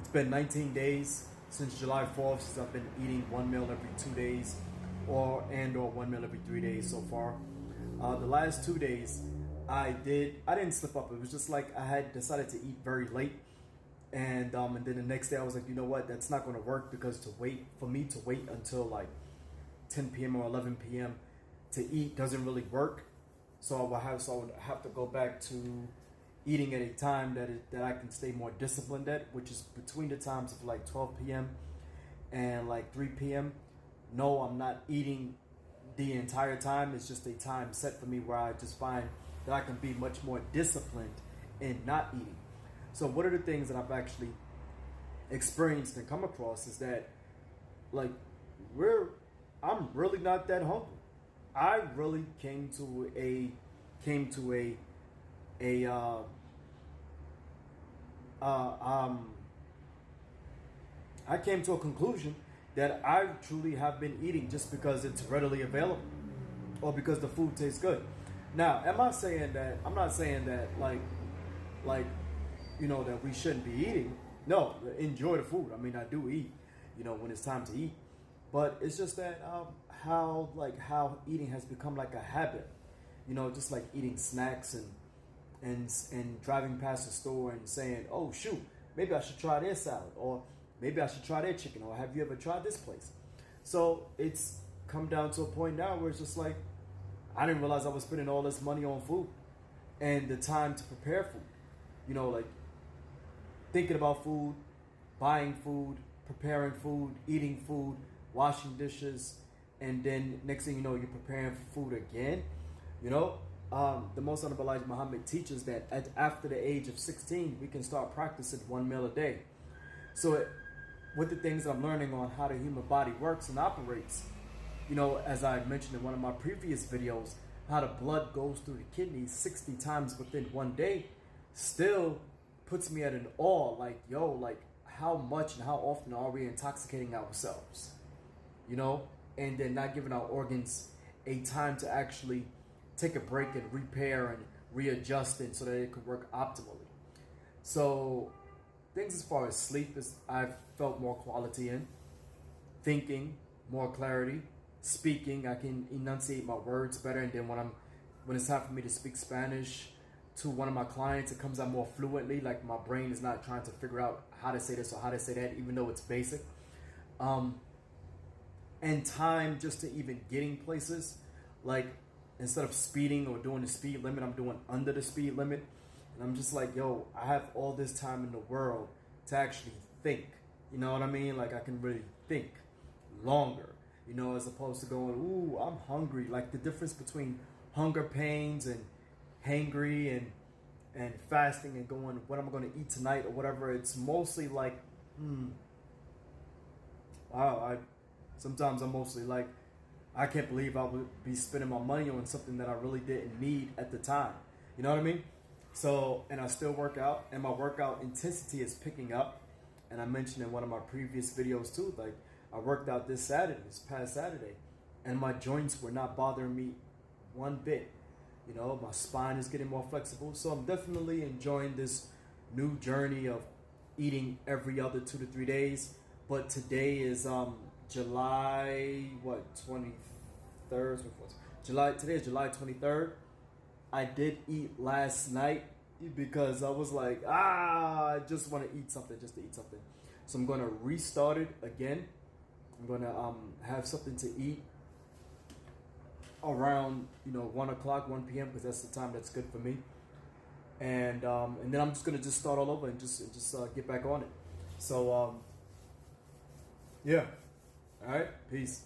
It's been 19 days since July 4th since I've been eating one meal every 2 days, or 1 meal every 3 days so far. The last 2 days, I didn't slip up. It was just like I had decided to eat very late, and then the next day I was like, you know what, that's not going to work, because for me to wait until like 10 p.m. or 11 p.m. to eat doesn't really work. So I would have to go back to eating at a time that I can stay more disciplined at, which is between the times of like 12 p.m. and like 3 p.m. No, I'm not eating the entire time. It's just a time set for me where I just find that I can be much more disciplined in not eating. So what are the things that I've actually experienced and come across is that, like, I'm really not that hungry. I really came to a I came to a conclusion that I truly have been eating just because it's readily available, or because the food tastes good. Now, am I saying that? I'm not saying that like that we shouldn't be eating. No, enjoy the food. I mean, I do eat, when it's time to eat. But it's just that how eating has become like a habit, just like eating snacks and driving past the store and saying, oh shoot, maybe I should try their salad, or maybe I should try their chicken, or have you ever tried this place? So it's come down to a point now where it's just like, I didn't realize I was spending all this money on food and the time to prepare food. Like thinking about food, buying food, preparing food, eating food, washing dishes, and then next thing you know, you're preparing for food again. The Most Honorable Elijah Muhammad teaches that after the age of 16, we can start practicing one meal a day. So with the things I'm learning on how the human body works and operates, as I mentioned in one of my previous videos, how the blood goes through the kidneys 60 times within one day, still puts me at an awe, like, how much and how often are we intoxicating ourselves? And then not giving our organs a time to actually take a break and repair and readjust it so that it could work optimally. So things as far as sleep, is I've felt more quality in thinking, more clarity, speaking. I can enunciate my words better, and then when it's time for me to speak Spanish to one of my clients, it comes out more fluently. Like my brain is not trying to figure out how to say this or how to say that, even though it's basic. And time just to even getting places. Like instead of speeding or doing the speed limit, I'm doing under the speed limit. And I'm just like, I have all this time in the world to actually think. You know what I mean? Like I can really think longer, as opposed to going, ooh, I'm hungry. Like the difference between hunger pains and hangry and fasting and going, what am I going to eat tonight or whatever. It's mostly like, wow, sometimes I'm mostly like, I can't believe I would be spending my money on something that I really didn't need at the time. You know what I mean? So, and I still work out, and my workout intensity is picking up. And I mentioned in one of my previous videos too, like I worked out this past Saturday, and my joints were not bothering me one bit. My spine is getting more flexible. So I'm definitely enjoying this new journey of eating every other 2 to 3 days. But today is July 23rd. Today is July 23rd. I did eat last night because I was like, I just want to eat something just to eat something. So I'm going to restart it again. I'm going to have something to eat around 1 o'clock, 1 p.m. because that's the time that's good for me. And then I'm just going to start all over and just get back on it. So yeah. All right. Peace.